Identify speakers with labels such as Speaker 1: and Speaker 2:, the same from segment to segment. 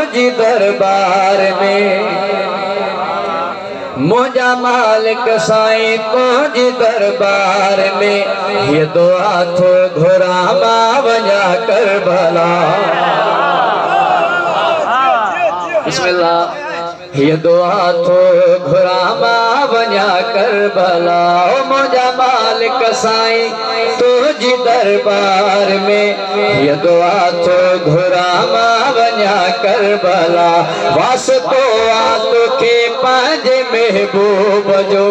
Speaker 1: तुझी दरबार में मुझा मालिक साईं तुझी दरबार में ये दुआ थो घुरामा वञा करबला बिस्मिल्लाह ये दुआ थो घुरामा वञा करबला ओ मुझा मालिक साईं तुझी दरबार में ये दुआ थो घुरामा वञा करबला वास्तो आ तोखे पंहिंजे महबूब जो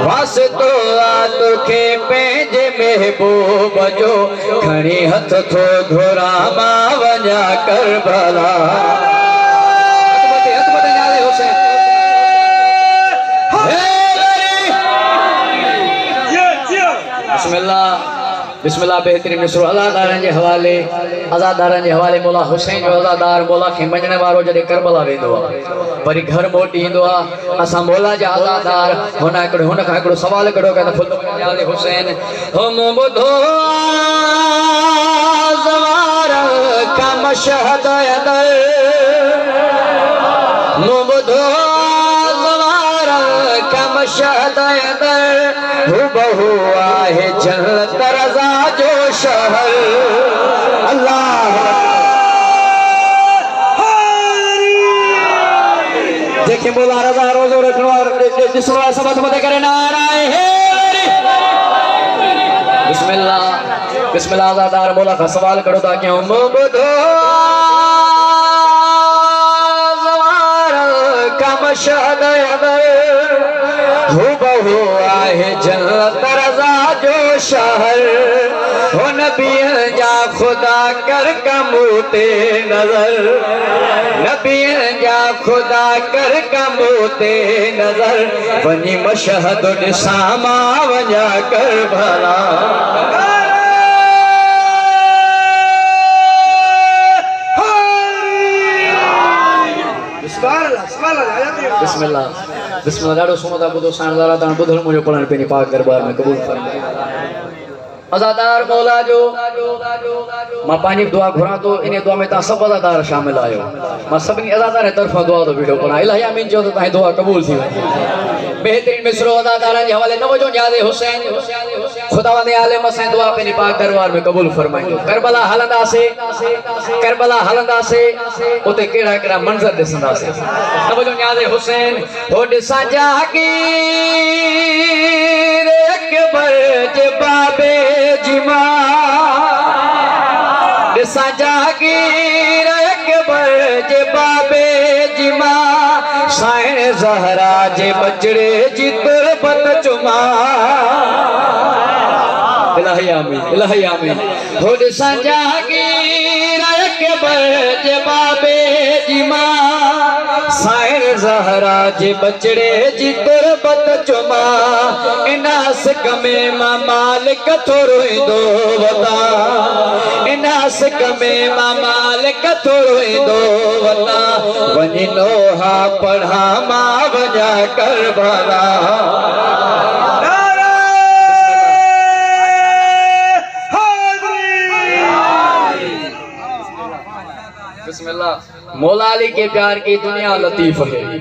Speaker 1: वास्तो आ तोखे पंहिंजे महबूब जो खणी हथ थो घुरामा वञा करबला बिस्मिल्लाह बेहतरीन मिसरो अज़ादारनि जे हवाले मौला हुसैन जो अज़ादार मौला खे मञण वारो जॾहिं करबला वेंदो आहे वरी घर मोटी ईंदो आहे असां मौला जा अज़ादार हुन खां हिकिड़ो सवाल कढो कयो त फुल हुसैन हो मूं ॿुधो ज़वार का मशहद अदर मूं ॿुधो ज़वार का मशहद अदर हुबहू आहे जन्नत रज़ा जो शहर अल्लाह देखे बोला रज़ा रोज़ो रखनो और जिसरो सबत मत करे नाराए बिस्मिल्लाह बिस्मिल्लाह अज़ादार मौला का सवाल करो ता क्यों बुधो ज़वार का मशहद हुबहू आहे जन्नत रज़ा जो शहर हो नबियन जा खुदा कर कमूते नजर नबियन जा खुदा कर कमूते नजर वनी मशहद ॾिसां मां वञा करबला बिस्मिल्लाह बिस्मिल्लाह ॾाढो सुनो था ॿुधो साईं ज़रा तव्हां ॿुधण मुंहिंजो पढ़ण पंहिंजे पाक दरबार में क़बूल फरमाए अज़ादार मौला जो मां पंहिंजी दुआ घुरां थो इन दुआ में तव्हां सभु अज़ादार शामिल आहियो मां सभिनी अज़ादार जे तरफ़ां दुआ थो बीठो पढ़ां इलाही आमीन चओ त तव्हांजी दुआ क़बूल थी वञे बेहतरीन मिसरो अज़ादारनि जे हवाले न वञो यादे हुसैन खुदावंद आलम असां दुआ पंहिंजे पाक दरबार में क़बूल फरमाईंदो करबला हलंदासीं उते कहिड़ा कहिड़ा मंज़र ॾिसंदासीं न वञो यादे हुसैन हो ॾिसां जागीर अकबर जे बाबे जी मां ॾिसां जागीर अकबर जे बाबे जी मां साईं ज़हरा जे बचड़े जी तुरबत चुमा इलाही आमीन हो ॾिसां जागीर अकबर जे बाबे जी मां साईं ज़हरा जे बचड़े जी तुरबत चुमा इनास कमे मां मालिक थोरो ईंदो वता इनास कमे मां मालिक थोरो ईंदो वता वञी लोहा पढ़ा मां वञा करबला बिस्मिल्लाह मौला अली के प्यार की दुनिया लतीफ है।